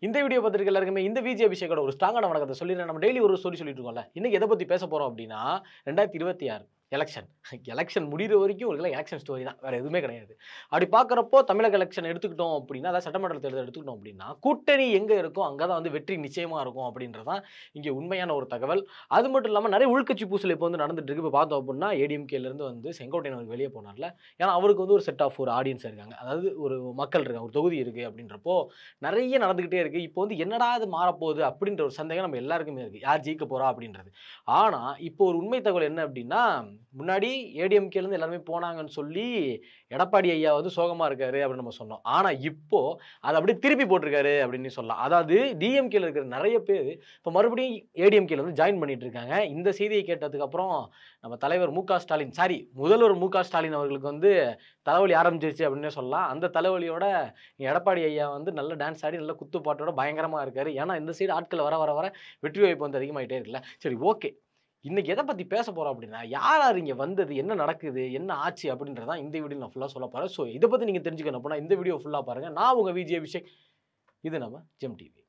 இந்த வீடியோ பார்த்துருக்க எல்லாருக்குமே இந்த விஜய் அபிஷேக்கோட ஒரு ஸ்ட்ராங்கான வணக்கத்தை சொல்லிடுறேன். நம்ம டெய்லி ஒரு ஸ்டோரி சொல்லிட்டு இருக்கோம்ல. இன்னைக்கு எதை பத்தி பேச போறோம் அப்படின்னா 2026 எலெக்ஷன். எலெக்ஷன் முடிகிற வரைக்கும் ஒரு எலெக்ஷன் ஸ்டோரி தான். வேற எதுவுமே கிடையாது. அப்படி பார்க்குறப்போ தமிழக எலெக்ஷன் எடுத்துக்கிட்டோம் அப்படின்னா, அதாவது சட்டமன்ற தேர்தல் எடுத்துக்கிட்டோம் அப்படின்னா, கூட்டணி எங்க இருக்கோ அங்க தான் வந்து வெற்றி நிச்சயமா இருக்கும் அப்படின்றது தான் இங்க உண்மையான ஒரு தகவல். அது மட்டும் இல்லாம நிறைய உள்கட்சி பூசல் இப்போ வந்து நடந்துட்டு இருக்கு. இப்போ பார்த்தோம் அப்படின்னா ஏடிஎம்கேல இருந்து வந்து செங்கோட்டையன் அவர்கள் வெளியே போனார்ல. ஏன்னா அவருக்கு வந்து ஒரு செட் ஆஃப் ஒரு ஆடியன்ஸ் இருக்காங்க. அதாவது ஒரு மக்கள் இருக்காங்க. ஒரு தொகுதி இருக்கு அப்படின்றப்போ நிறைய நடந்துகிட்டே இருக்கு. இப்போ வந்து என்னடா இது மாறப்போகுது அப்படின்ற ஒரு சந்தேகம் நம்ம எல்லாருக்குமே இருக்கு. யார் ஜெயிக்க போறா அப்படின்றது. ஆனா இப்போ ஒரு உண்மை தகவல் என்ன அப்படின்னா, முன்னாடி ஏடிஎம்கேல இருந்து எல்லாருமே போனாங்கன்னு சொல்லி எடப்பாடி ஐயா வந்து சோகமா இருக்காரு அப்படின்னு நம்ம சொன்னோம். ஆனா இப்போ அத அப்படியே திருப்பி போட்டிருக்காரு அப்படின்னு சொல்லலாம். அதாவது டிஎம்கேல இருக்கிற நிறைய பேர் இப்ப மறுபடியும் ஏடிஎம்கேல வந்து ஜாயின் பண்ணிட்டு இருக்காங்க. இந்த செய்தியை கேட்டதுக்கு அப்புறம் நம்ம தலைவர் மு.க. ஸ்டாலின் முதல்வர் மு.க. ஸ்டாலின் அவர்களுக்கு வந்து தலைவலி ஆரம்பிச்சிருச்சு அப்படின்னே சொல்லலாம். அந்த தலைவலியோட எடப்பாடி ஐயா வந்து நல்ல டான்ஸ் ஆடி நல்ல குத்துப்பாட்டோட பயங்கரமா இருக்காரு. ஏன்னா இந்த சைடு ஆட்கள் வர வர வர வெற்றி வாய்ப்பு வந்து அதிகமாயிட்டே இருக்குல்ல. சரி, ஓகே. இன்னைக்கு எத பத்தி பேச போறோம் அப்படின்னா, யார் யார் இங்க வந்தது? என்ன நடக்குது? என்ன ஆச்சு? அப்படின்றத தான் இந்த வீடியோல நான் ஃபுல்லா சொல்லப் போறேன். ஸோ இத பத்தி நீங்க தெரிஞ்சுக்கணும் அப்படின்னா இந்த வீடியோ ஃபுல்லா பாருங்க. நான் உங்க விஜய் அபிஷேக். இது நம்ம ஜெம் டிவி.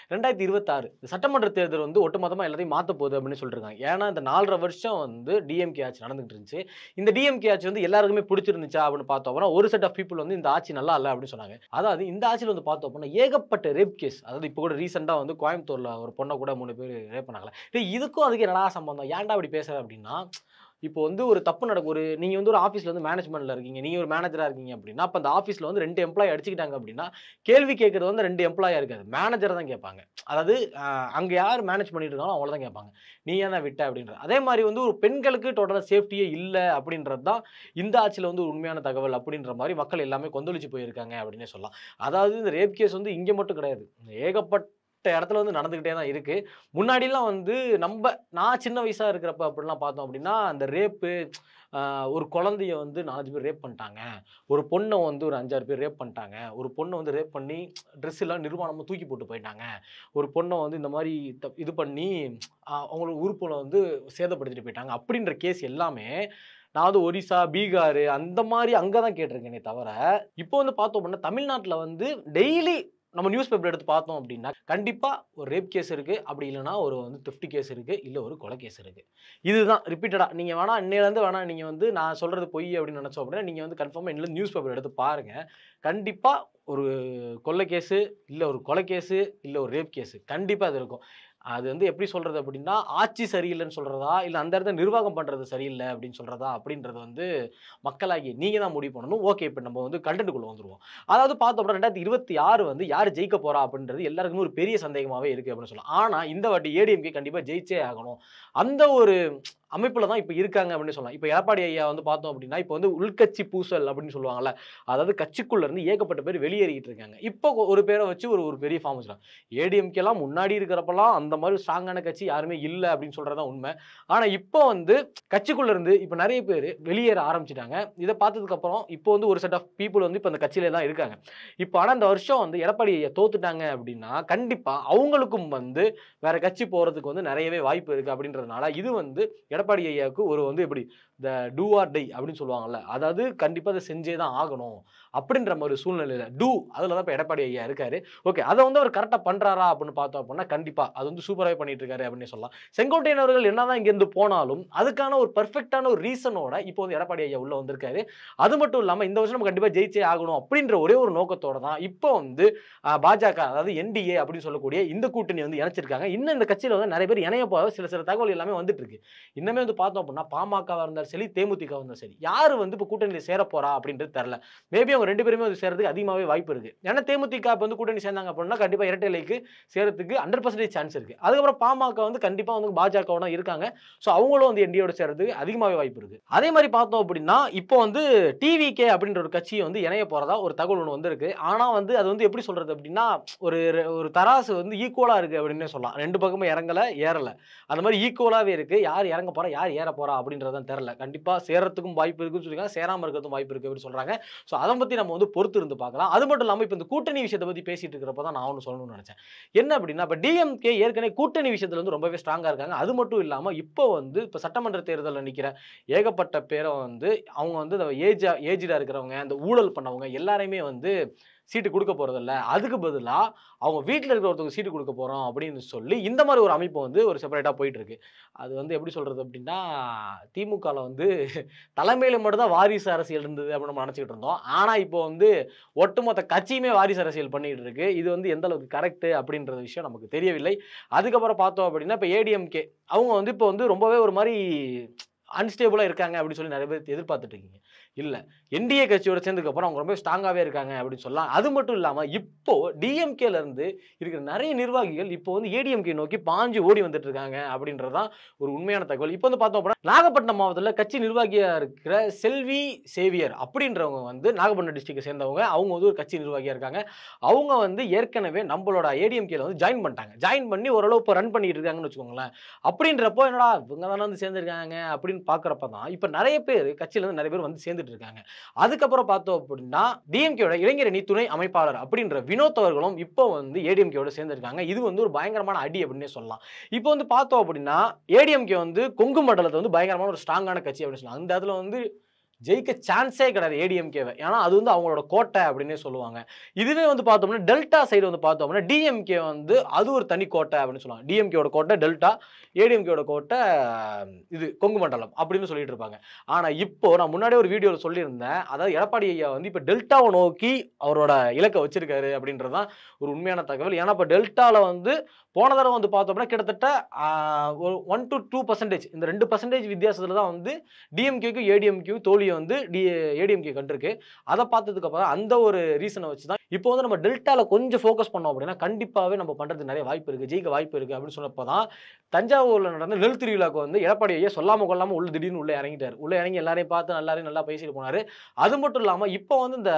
2026 சட்டமன்ற தேர்தல் வந்து ஒட்டுமொத்தமா எல்லாத்தையும் மாத்தப் போகுது அப்படின்னு சொல்லிருக்காங்க. ஏன்னா இந்த 4½ வருஷம் வந்து டிஎம்கே ஆட்சி நடந்துட்டு இருந்துச்சு. இந்த டிஎம்கே ஆட்சி வந்து எல்லாருக்குமே பிடிச்சிருந்துச்சா அப்படின்னு பார்த்தோம் அப்படின்னா, ஒரு செட் ஆஃப் பீப்புள் வந்து இந்த ஆட்சி நல்லா இல்ல அப்படின்னு சொன்னாங்க. அதாவது இந்த ஆட்சியில வந்து பார்த்தோம் அப்படின்னா ஏகப்பட்ட ரேப் கேஸ். அதாவது இப்போ கூட ரீசெண்டா வந்து கோயம்புத்தூர்ல ஒரு பொண்ண கூட 3 பேர் ரேப் பண்ணாங்கல்ல. டேய், இதுக்கும் அதுக்கு என்னடா சம்பந்தம்? ஏன்டா இப்படி பேசுற அப்படின்னா, இப்போ வந்து ஒரு தப்பு நீங்க வந்து ஒரு ஆஃபீஸ்ல வந்து மேனேஜ்மென்ட்ல இருக்கீங்க. நீங்க ஒரு மேனேஜரா இருக்கீங்க அப்படின்னா, அப்ப அந்த ஆஃபீஸ்ல வந்து 2 எம்ப்ளாயி அடிச்சுக்கிட்டாங்க அப்படின்னா, கேள்வி கேட்கிறது வந்து 2 எம்ப்ளாயியா இருக்காது. மேனேஜர தான் கேட்பாங்க. அதாவது அங்க யார் மேனேஜ் பண்ணிட்டு இருக்காங்களோ அவங்கள தான் கேட்பாங்க. "நீ ஏன் தான் விட்ட?" அப்படின்றது. அதே மாரி வந்து ஒரு பெண்களுக்கு டோட்டலா சேஃப்டியே இல்ல அப்படின்றது தான் இந்த ஆட்சியில வந்து உண்மையான தகவல் அப்படின்ற மாரி மக்கள் எல்லாமே கொந்தளிச்சு போயிருக்காங்க அப்படின்னே சொல்லலாம். அதாவது இந்த ரேப் கேஸ் வந்து இங்க மட்டும் கிடையாது. ஏகப்பட்ட இடத்துல வந்து நடந்துகிட்டே தான் இருக்கு. முன்னாடிலாம் வந்து நான் சின்ன வயசா இருக்கிறப்ப அப்படிலாம் பார்த்தோம் அப்படின்னா, அந்த ரேப்பு ஒரு குழந்தைய வந்து 4, 5 பேர் ரேப் பண்ணிட்டாங்க. ஒரு பொண்ண வந்து ஒரு 5, 6 பேர் ரேப் பண்ணிட்டாங்க. ஒரு பொண்ண வந்து ரேப் பண்ணி ட்ரெஸ் எல்லாம் நிர்வாணமா தூக்கி போட்டு போயிட்டாங்க. ஒரு பொண்ண வந்து இந்த மாரி இது பண்ணி அவங்களோட உறுப்புகள வந்து சேதப்படுத்திட்டு போயிட்டாங்க. அப்படின்ற கேஸ் எல்லாமே நான் வந்து ஒரிசா, பீகார் அந்த மாரி அங்க தான் கேட்டுருக்கேனே தவிர, இப்போ வந்து பார்த்தோம் அப்படின்னா தமிழ்நாட்டுல வந்து டெய்லி நம்ம நியூஸ் பேப்பர் எடுத்து பார்த்தோம் அப்படின்னா, கண்டிப்பா ஒரு ரேப் கேஸ் இருக்கு. அப்படி இல்லன்னா ஒரு வந்து தெஃப்ட் கேஸ் இருக்கு. இல்ல ஒரு கொலை கேஸ் இருக்கு. இதுதான் ரிப்பீட்டடா. நீங்க வேணா இன்னையிலருந்து வேணா நீங்க வந்து நான் சொல்றது பொய் அப்படின்னு நினைச்சோம் அப்படின்னா, நீங்க வந்து கன்ஃபார்மா இன்னையிலருந்து நியூஸ் பேப்பர் எடுத்து பாருங்க. கண்டிப்பா ஒரு கொலை கேஸு, இல்ல ஒரு கொலை கேஸு, இல்ல ஒரு ரேப் கேஸு கண்டிப்பா அது இருக்கும். அது வந்து எப்படி சொல்றது அப்படின்னா, ஆட்சி சரியில்லன்னு சொல்றதா, இல்ல அந்த இடத்த நிர்வாகம் பண்றது சரியில்ல அப்படின்னு சொல்றதா, அப்படின்றது வந்து மக்களாகிய நீங்க தான் முடிவு பண்ணணும். ஓகே, இப்ப நம்ம வந்து கன்டென்ட்க்குள்ள வந்துருவோம். அதாவது பார்த்தோம்னா 2026 வந்து யார் ஜெயிக்க போறா அப்படின்றது எல்லாருக்குமே ஒரு பெரிய சந்தேகமாவே இருக்கு அப்படின்னு சொல்லலாம். ஆனா இந்த வாட்டி ஏடிஎம்கே கண்டிப்பா ஜெயிச்சே ஆகணும். அந்த ஒரு அமைப்புல தான் இப்ப இருக்காங்க அப்படின்னு சொல்லலாம். இப்ப எடப்பாடி ஐயா வந்து பார்த்தோம் அப்படின்னா, இப்ப வந்து உள்கட்சி பூசல் அப்படின்னு சொல்லுவாங்கல்ல. அதாவது கட்சிக்குள்ள இருந்து ஏகப்பட்ட பேர் வெளியேறிட்டு இருக்காங்க. இப்போ ஒரு பேர வச்சு ஒரு ஒரு பெரிய ஃபார்ம் வச்சுருக்காங்க. ஏடிஎம்கேலாம் முன்னாடி இருக்கிறப்பலாம் அந்த மாரி ஸ்ட்ராங்கான கட்சி யாருமே இல்ல அப்படின்னு சொல்றது தான் உண்மை. ஆனா இப்போ வந்து கட்சிக்குள்ள இருந்து இப்ப நெறைய பேரு வெளியேற ஆரம்பிச்சுட்டாங்க. இத பார்த்ததுக்கு அப்புறம் இப்போ வந்து ஒரு செட் ஆஃப் பீப்பிள் வந்து இப்ப அந்த கட்சியிலே தான் இருக்காங்க. இப்ப ஆனா இந்த வருஷம் வந்து எடப்பாடி ஐயா தோத்துட்டாங்க அப்படின்னா, கண்டிப்பா அவங்களுக்கும் வந்து வேற கட்சி போறதுக்கு வந்து நெறையவே வாய்ப்பு இருக்கு அப்படின்றதுனால, இது வந்து எடப்பாடி ஐயாவுக்கு ஒரு வந்து எப்படி இந்த டூ ஆர் டை அப்படின்னு சொல்லுவாங்கல்ல. அதாவது கண்டிப்பா அத செஞ்சே தான் ஆகணும். அப்படின்ற மாரி சூழ்நிலையில அதுல தான் இப்ப எடப்பாடி ஐயா இருக்காரு. ஓகே. அத வந்து அவர் கரெக்ட்டா பண்றாரா அப்படின்னு பார்த்தோம் அப்படின்னா, கண்டிப்பா. அது வந்து சூப்பராவே பண்ணிட்டு இருக்காரு அப்படின்னே சொல்லலாம். செங்கோட்டையன் அவர்கள் என்னதான் இங்கிருந்து போனாலும், அதுக்கான ஒரு பெர்ஃபெக்ட்டான ஒரு ரீசனோட இப்போ வந்து எடப்பாடி ஐயா உள்ள வந்திருக்காரு. அது மட்டும் இல்லாம இந்த வருஷம் நம்ம கண்டிப்பா ஜெயிச்சே ஆகணும் அப்படின்ற ஒரே ஒரு நோக்கத்தோட தான் இப்போ வந்து பாஜக அதாவது என்டிஏ அப்படின்னு சொல்லக்கூடிய இந்த கூட்டணி வந்து இணைச்சிருக்காங்க. இன்னும் இந்த கட்சியில வந்து நெறைய பேர் இணைய போற சில சில தகவல் எல்லாமே வந்துட்டு இருக்கு. இன்னுமே வந்து பார்த்தோம் அப்படின்னா, பாமகவா இருந்தாலும் சரி, தேமுதிகவா இருந்தாலும் சரி, யாரு வந்து இப்ப கூட்டணியில சேரப் போறா அப்படின்றது தெரியல. மேபி அவங்க 2 பேருமே வந்து சேர்றதுக்கு அதிகமாவே வாய்ப்பு இருக்கு. ஏன்னா தேமுதிக இப்ப வந்து கூட்டணி சேர்ந்தாங்க அப்படின்னா, கண்டிப்பா இரட்டை இலைக்கு சேர்றதுக்கு 100% சான்ஸ் இருக்கு. அதுக்கப்புறம் பாமக வந்து கண்டிப்பா வந்து பாஜகவோட இருக்காங்க. சோ அவங்களும் வந்து என்டிஏ யோட சேர்றதுக்கு அதிகமாவே வாய்ப்பு இருக்கு. அதே மாரி பார்த்தோம் அப்படின்னா, இப்போ வந்து டிவிகே அப்படின்ற ஒரு கட்சி வந்து இணைய போறதா ஒரு தகவல் ஒண்ணு வந்திருக்கு. ஆனா வந்து அது வந்து எப்படி சொல்றது அப்படின்னா, ஒரு ஒரு தராசு வந்து ஈக்குவலா இருக்கு அப்படின்னே சொல்லலாம். 2 பக்கமும் இறங்கல, ஏறல. அந்த மாரி ஈக்குவலாவே இருக்கு. யார் இறங்க போறா, யார் ஏற போறா அப்படின்றது தான் தெரியல. கண்டிப்பா சேர்றதுக்கும் வாய்ப்பு இருக்குன்னு சொல்லிருக்காங்க. சேராம இருக்கிறதுக்கும் வாய்ப்பு இருக்கு அப்படின்னு சொல்றாங்க. சோ அத பத்தி பத்தி நம்ம வந்து பொறுத்து இருந்து பார்க்கலாம். அது மட்டும் இல்லாம இப்ப இந்த கூட்டணி விஷயத்த பத்தி பேசிட்டு இருக்கிறப்ப தான் நான் ஒண்ணு சொல்லணும்னு நினைச்சேன். என்ன அப்படின்னா, இப்ப டிஎம்கே ஏற்கனவே கூட்டணி விஷயத்துல வந்து ரொம்பவே ஸ்ட்ராங்கா இருக்காங்க. அது மட்டும் இல்லாம இப்போ வந்து இப்ப சட்டமன்ற தேர்தல்ல நிக்கிற ஏகப்பட்ட பேர வந்து அவங்க வந்து இந்த ஏஜ்டா இருக்கிறவங்க, இந்த ஊழல் பண்ணவங்க எல்லாரையுமே வந்து சீட்டு குடுக்க போறதில்ல. அதுக்கு பதிலா அவங்க வீட்ல இருக்கிற ஒருத்தவங்க சீட்டு குடுக்க போறோம் அப்படின்னு சொல்லி, இந்த மாரி ஒரு அமைப்பு வந்து ஒரு செப்பரேட்டா போயிட்டு இருக்கு. அது வந்து எப்படி சொல்றது அப்படின்னா, திமுகல வந்து தலைமையில மட்டும் தான் வாரிசு அரசியல் இருந்தது அப்படின்னு நம்ம நெனச்சுக்கிட்டு இருந்தோம். ஆனா இப்போ வந்து ஒட்டுமொத்த கட்சியுமே வாரிசு அரசியல் பண்ணிட்டு இருக்கு. இது வந்து எந்த அளவுக்கு கரெக்ட் அப்படின்ற விஷயம் நமக்கு தெரியவில்லை. அதுக்கப்புறம் பார்த்தோம் அப்படின்னா, இப்ப ஏடிஎம்கே அவங்க வந்து இப்போ வந்து ரொம்பவே ஒரு மாரி அன்ஸ்டேபிளா இருக்காங்க அப்படின்னு சொல்லி நெறைய பேர் எதிர்பார்த்துட்டு இருக்கீங்க. இல்ல. என்டிஏ கட்சியோட சேர்ந்ததுக்கு அப்புறம் அவங்க ரொம்ப ஸ்ட்ராங்காவே இருக்காங்க அப்படின்னு சொல்லலாம். அது மட்டும் இல்லாம இப்போ டிஎம்கேல இருந்து இருக்கிற நெறைய நிர்வாகிகள் இப்போ வந்து ஏடிஎம்கே நோக்கி பாஞ்சு ஓடி வந்துட்டு இருக்காங்க அப்படின்றது தான் ஒரு உண்மையான தகவல். இப்போ வந்து பார்த்தோம் அப்படின்னா, நாகப்பட்டினம் மாவட்டத்தில கட்சி நிர்வாகியா இருக்கிற செல்வி சேவியர் அப்படின்றவங்க வந்து நாகப்பட்டினம் டிஸ்ட்ரிக்ட்ட சேர்ந்தவங்க. அவங்க வந்து ஒரு கட்சி நிர்வாகியா இருக்காங்க. அவங்க வந்து ஏற்கனவே நம்மளோட ஏடிஎம்கேல வந்து ஜாயின் பண்ணிட்டாங்க. ஜாயின் பண்ணி ஓரளவு இப்போ ரன் பண்ணிட்டு இருக்காங்கன்னு வச்சுக்கோங்களேன். அப்படின்றப்போ என்னடா இவங்க தானே வந்து சேர்ந்திருக்காங்க அப்படின்னு பார்க்குறப்ப தான், இப்ப நெறைய பேர் கட்சியில இருந்து நெறைய பேர் வந்து சேர்ந்துட்டு இருக்காங்க. அதுக்கப்புறம் பார்த்தோம் அப்படின்னா, டிஎம்கேயோட இளைஞர் அணி துணை அமைப்பாளர் அப்படின்ற வினோத் அவர்களும் இப்போ வந்து ஏடிஎம்கேயோட சேர்ந்திருக்காங்க. இது வந்து ஒரு பயங்கரமான அடி அப்படின்னே சொல்லலாம். இப்போ வந்து பார்த்தோம் அப்படின்னா, ஏடிஎம்கே வந்து கொங்கு மண்டலத்துல வந்து பயங்கரமான ஒரு ஸ்ட்ராங்கான கட்சி அப்படின்னு சொல்லலாம். அந்த இடத்துல வந்து ஜெயிக்க சான்ஸே கிடையாது ஏடிஎம்கேவ. ஏன்னா, அது வந்து அவங்களோட கோட்டை அப்டின்னே சொல்லுவாங்க. இதுவே வந்து பார்த்தோம்னா, டெல்டா சைடு வந்து பார்த்தோம்னா, டிஎம்கே வந்து அது ஒரு தனி கோட்டை அப்டின்னு சொல்லுவாங்க. டிஎம்கேவோட கோட்டை டெல்டா, ஏடிஎம்கேவோட கோட்டை இது கொங்கு மண்டலம் அப்டின்னு சொல்லிட்டு இருப்பாங்க. ஆனா, இப்போ நான் முன்னாடியே ஒரு வீடியோல சொல்லியிருந்தேன். அதாவது எடப்பாடி ஐயா வந்து இப்ப டெல்டாவ நோக்கி அவரோட இலக்க வச்சிருக்காரு அப்டின்றது தான் ஒரு உண்மையான தகவல். ஏன்னா, இப்ப டெல்டால வந்து போன தடவ வந்து பார்த்தோம்னா, கிட்டத்தட்ட ஒரு 1 to 2% இந்த 2% வித்தியாசத்துல தான் வந்து டிஎம்கேக்கும் ஏடிஎம்கேக்கும் தோல்விய வந்து ஏடிஎம்கே கண்டிருக்கு. அத பார்த்ததுக்கு அப்புறம் அந்த ஒரு ரீசன வச்சு தான் இப்போ வந்து நம்ம டெல்டால கொஞ்சம் ஃபோக்கஸ் பண்ணோம் அப்படின்னா, கண்டிப்பாவே நம்ம பண்றதுக்கு நெறைய வாய்ப்பு இருக்கு. ஜெயிக்க வாய்ப்பு இருக்கு அப்படின்னு சொன்னப்ப தான், தஞ்சாவூர்ல நடந்த நெல் திருவிழாவுக்கு வந்து எடப்பாடி ஐயா சொல்லாம கொள்ளாம திடீர்னு உள்ள இறங்கிட்டாரு. உள்ள இறங்கி எல்லாரையும் பார்த்து எல்லாரையும் நல்லா பேசிட்டு போனாரு. அது மட்டும் இல்லாம இப்போ வந்து இந்த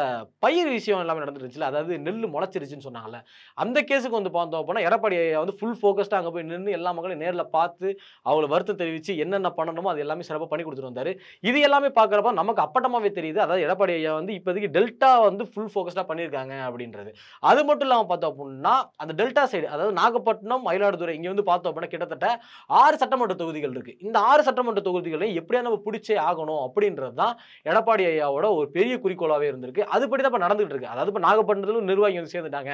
பயிர் விஷயம் எல்லாமே நடந்துருச்சுல்ல, அதாவது நெல்லு முளைச்சிருச்சுன்னு சொன்னாங்கல்ல. அந்த கேஸுக்கு வந்து பார்த்தோம் அப்படின்னா, எடப்பாடி ஐயா வந்து ஃபுல் ஃபோக்கஸ்டா அங்க போய் நின்னு எல்லா மக்களையும் நேர்ல பார்த்து, அவங்கள வருத்தம் தெரிவிச்சு என்னென்ன பண்ணணுமோ அது எல்லாமே சிறப்பா பண்ணி குடுத்துட்டு வந்தாரு. இது எல்லாமே பார்க்குறப்ப நமக்கு அப்பட்டமாவே தெரியுது. அதாவது எடப்பாடி ஐயா வந்து இப்போதைக்கு டெல்டா வந்து ஃபுல் ஃபோக்கஸ்டா பண்ணியிருக்காங்க அப்படின்றது. அது மட்டும் இல்லாம பார்த்தோம் அப்புட்ன்னா, அந்த டெல்டா சைடு அதாவது நாகப்பட்டினம், மயிலாடுதுறை இங்க வந்து பார்த்தோம் அப்படின்னா கிட்டத்தட்ட 6 சட்டமன்ற தொகுதிகள் இருக்கு. இந்த 6 சட்டமன்ற தொகுதிகளையும் எப்படியாவது நம்ம புடிச்சே ஆகணும் அப்படின்றது தான் எடப்பாடி ஐயாவோட ஒரு பெரிய குறிக்கோளாவே இருந்திருக்கு. அதுபடி தான் இப்ப நடந்துட்டு இருக்கு. அதாவது இப்ப நாகப்பட்டினத்திலும் நிர்வாகி வந்து சேர்ந்துட்டாங்க.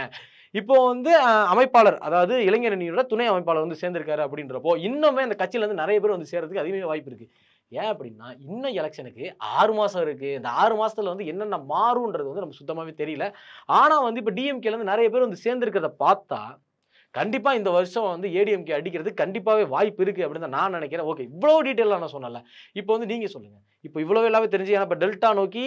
இப்போ வந்து அமைப்பாளர் அதாவது இளைஞர் அணியோட துணை அமைப்பாளர் வந்து சேர்ந்திருக்காரு அப்படின்றப்போ, இன்னுமே அந்த கட்சியில இருந்து நெறைய பேர் வந்து சேர்றதுக்கு அதிகமே வாய்ப்பு இருக்கு. ஏன் அப்படின்னா, இன்னும் எலக்ஷனுக்கு 6 மாசம் இருக்கு. இந்த 6 மாசத்துல வந்து என்னென்ன மாறும்ன்றது வந்து நமக்கு சுத்தமாவே தெரியல. ஆனா வந்து இப்ப டிஎம்கேல இருந்து நெறைய பேர் வந்து சேர்ந்திருக்கிறத பார்த்தா, கண்டிப்பா இந்த வருஷம் வந்து ஏடிஎம்கே அடிக்கிறதுக்கு கண்டிப்பாவே வாய்ப்பு இருக்கு அப்படின்னு தான் நான் நினைக்கிறேன். ஓகே, இவ்வளோ டீட்டெயிலா நான் சொன்னேன்ல. இப்போ வந்து நீங்க சொல்லுங்க. இப்போ இவ்வளோ எல்லாமே தெரிஞ்சு ஏன்னா இப்ப டெல்டா நோக்கி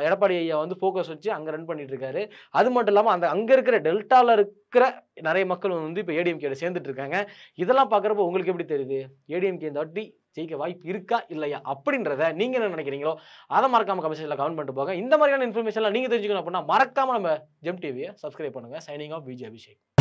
எடப்பாடி ஐயா வந்து ஃபோக்கஸ் வச்சு அங்க ரன் பண்ணிட்டு இருக்காரு. அது மட்டும் இல்லாம அங்க இருக்கிற டெல்டால இருக்கிற நெறைய மக்கள் வந்து இப்ப ஏடிஎம்கேல சேர்ந்துட்டு இருக்காங்க. இதெல்லாம் பார்க்குறப்போ உங்களுக்கு எப்படி தெரியுது? ஏடிஎம்கே இந்த வாட்டி ஜெயிக்க வாய்ப்பு இருக்கா? இல்லையா? அப்படின்றத நீங்க என்ன நினைக்கிறீங்களோ, அத மறக்காம கமெண்ட் செக்ஷன்ல கமெண்ட் பண்ணிட்டு போங்க. இந்த மாதிரியான இன்ஃபர்மேஷன்லாம் நீங்க தெரிஞ்சுக்கணும் அப்படின்னா, மறக்காம நம்ம ஜெம் டிவிய சப்ஸ்கிரைப் பண்ணுங்க. Signing off Vijay Abhishek.